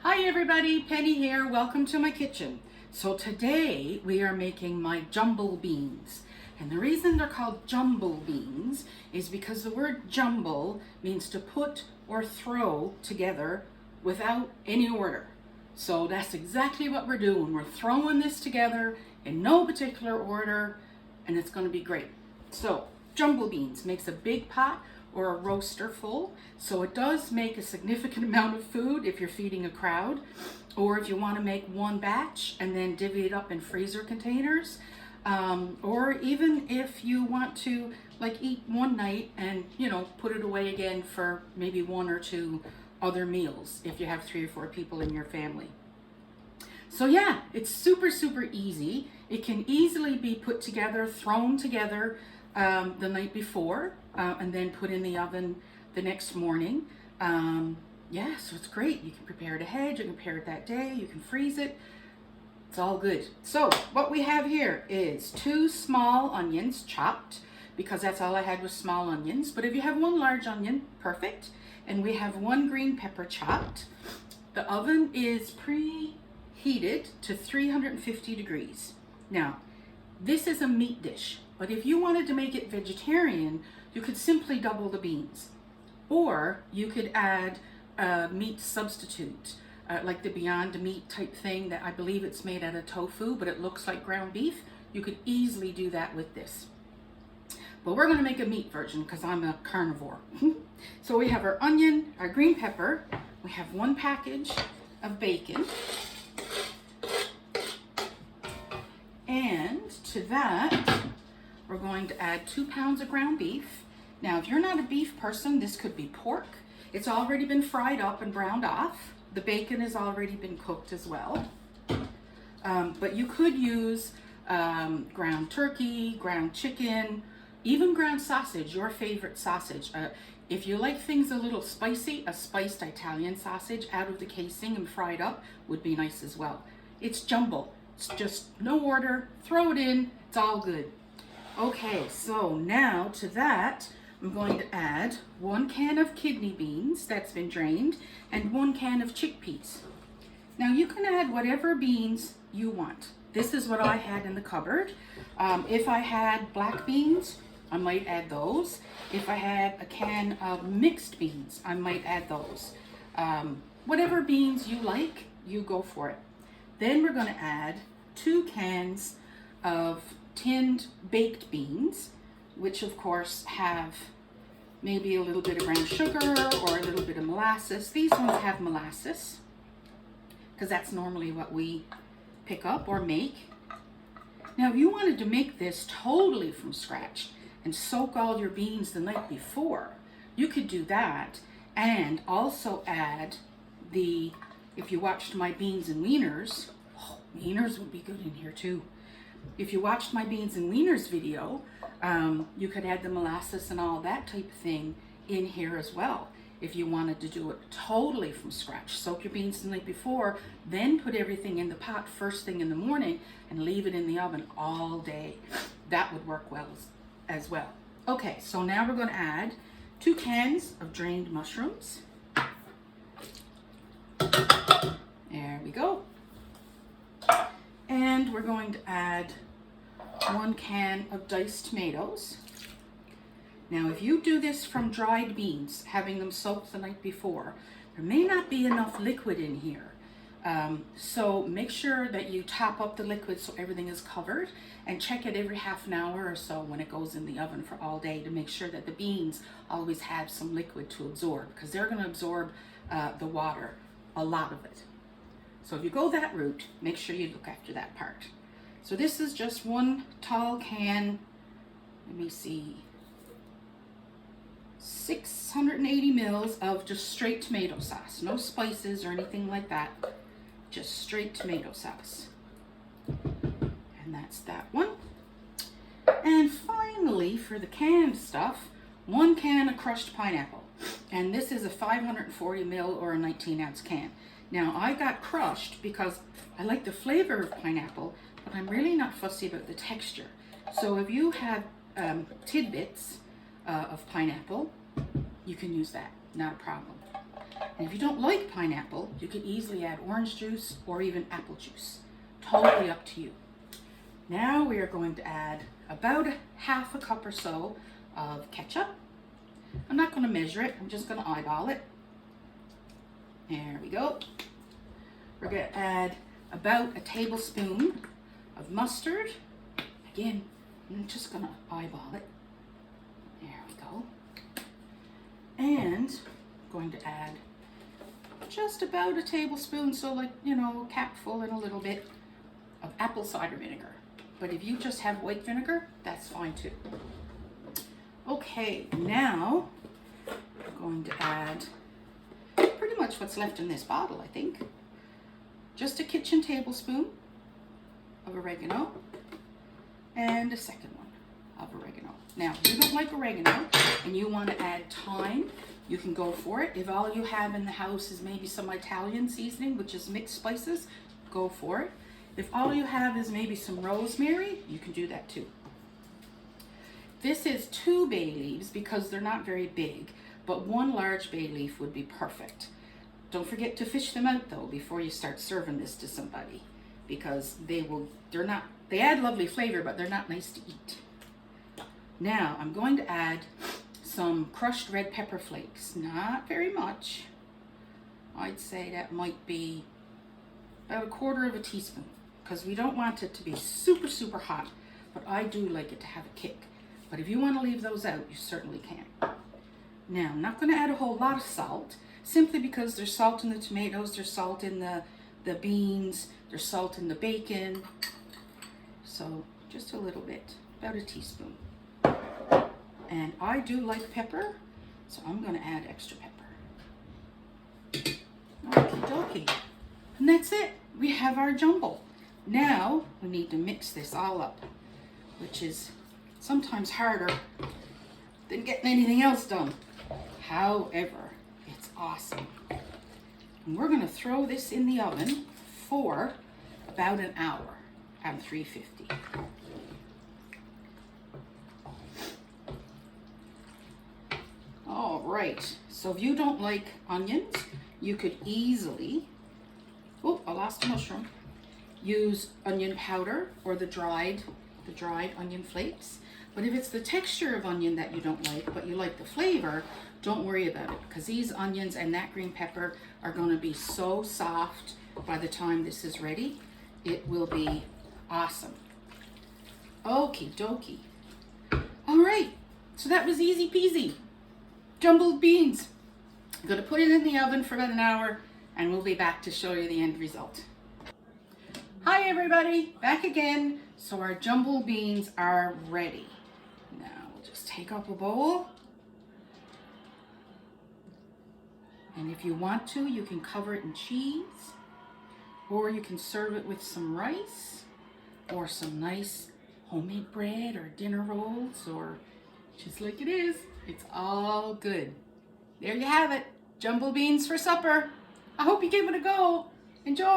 Hi everybody, Penny here. Welcome to my kitchen. So today we are making my jumble beans. And the reason they're called jumble beans is because the word jumble means to put or throw together without any order. So that's exactly what we're doing. We're throwing this together in no particular order and it's going to be great. So jumble beans makes a big pot or a roaster full, so it does make a significant amount of food if you're feeding a crowd, or if you want to make one batch and then divvy it up in freezer containers, or even if you want to like eat one night and put it away again for maybe one or two other meals if you have 3 or 4 people in your family. So yeah, it's super easy. It can easily be put together, thrown together the night before, and then put in the oven the next morning. Yeah, so it's great. You can prepare it ahead, you can prepare it that day, you can freeze it. It's all good. So what we have here is 2 small onions chopped, because that's all I had was small onions. But if you have 1 large onion, perfect. And we have 1 green pepper chopped. The oven is preheated to 350 degrees. Now, this is a meat dish, but if you wanted to make it vegetarian, you could simply double the beans. Or you could add a meat substitute, like the Beyond Meat type thing that I believe it's made out of tofu, but it looks like ground beef. You could easily do that with this. But we're going to make a meat version because I'm a carnivore. So we have our onion, our green pepper, we have 1 package of bacon, and to that we're going to add 2 pounds of ground beef. Now if you're not a beef person, this could be pork. It's already been fried up and browned off. The bacon has already been cooked as well. But you could use ground turkey, ground chicken, even ground sausage, your favorite sausage. If you like things a little spicy, a spiced Italian sausage out of the casing and fried up would be nice as well. It's jumble. It's just no order, throw it in, it's all good. Okay, so now to that, I'm going to add 1 can of kidney beans that's been drained and 1 can of chickpeas. Now you can add whatever beans you want. This is what I had in the cupboard. If I had black beans, I might add those. If I had a can of mixed beans, I might add those. Whatever beans you like, you go for it. Then we're going to add 2 cans of tinned baked beans, which of course have maybe a little bit of brown sugar or a little bit of molasses. These ones have molasses because that's normally what we pick up or make. Now if you wanted to make this totally from scratch and soak all your beans the night before, you could do that and also add if you watched my beans and wieners, wieners would be good in here too. If you watched my beans and wieners video, you could add the molasses and all that type of thing in here as well. If you wanted to do it totally from scratch, soak your beans the night before, then put everything in the pot first thing in the morning and leave it in the oven all day. That would work well as well. Okay, so now we're going to add 2 cans of drained mushrooms. There we go. And we're going to add 1 can of diced tomatoes. Now if you do this from dried beans, having them soaked the night before, there may not be enough liquid in here. So make sure that you top up the liquid so everything is covered, and check it every half an hour or so when it goes in the oven for all day to make sure that the beans always have some liquid to absorb, because they're going to absorb the water, a lot of it. So if you go that route, make sure you look after that part. So this is just 1 tall can, let me see, 680 mils of just straight tomato sauce. No spices or anything like that, just straight tomato sauce. And that's that one. And finally, for the canned stuff, 1 can of crushed pineapple. And this is a 540 mil or a 19-ounce can. Now I got crushed because I like the flavor of pineapple, but I'm really not fussy about the texture. So if you have tidbits of pineapple, you can use that, not a problem. And if you don't like pineapple, you can easily add orange juice or even apple juice. Totally up to you. Now we are going to add about half a cup or so of ketchup. I'm not going to measure it, I'm just going to eyeball it. There we go. We're going to add about a tablespoon of mustard. Again, I'm just going to eyeball it. There we go. And I'm going to add just about a tablespoon, so like, you know, a capful and a little bit of apple cider vinegar. But if you just have white vinegar, that's fine too. Okay, now I'm going to add pretty much what's left in this bottle, I think. Just a kitchen tablespoon of oregano and a second one of oregano. Now, if you don't like oregano and you want to add thyme, you can go for it. If all you have in the house is maybe some Italian seasoning, which is mixed spices, go for it. If all you have is maybe some rosemary, you can do that too. This is 2 bay leaves because they're not very big, but 1 large bay leaf would be perfect. Don't forget to fish them out though before you start serving this to somebody, because they add lovely flavor, but they're not nice to eat. Now I'm going to add some crushed red pepper flakes. Not very much. I'd say that might be about 1/4 teaspoon, because we don't want it to be super, super hot, but I do like it to have a kick. But if you want to leave those out, you certainly can. Now, I'm not going to add a whole lot of salt, simply because there's salt in the tomatoes, there's salt in the beans, there's salt in the bacon. So just a little bit, about a teaspoon. And I do like pepper, so I'm going to add extra pepper. Okie dokie. And that's it. We have our jumble. Now we need to mix this all up, which is sometimes harder than getting anything else done. However, it's awesome. And we're going to throw this in the oven for about an hour at 350. All right, so if you don't like onions, you could easily, oh, I lost a mushroom, use onion powder or the dried onion flakes. But if it's the texture of onion that you don't like, but you like the flavor, don't worry about it, because these onions and that green pepper are going to be so soft by the time this is ready. It will be awesome. Okie dokie. All right, so that was easy peasy. Jumbled beans. I'm going to put it in the oven for about an hour, and we'll be back to show you the end result. Hi everybody, back again. So our jumble beans are ready. Now we'll just take up a bowl. And if you want to, you can cover it in cheese, or you can serve it with some rice, or some nice homemade bread, or dinner rolls, or just like it is. It's all good. There you have it. Jumble beans for supper. I hope you give it a go. Enjoy.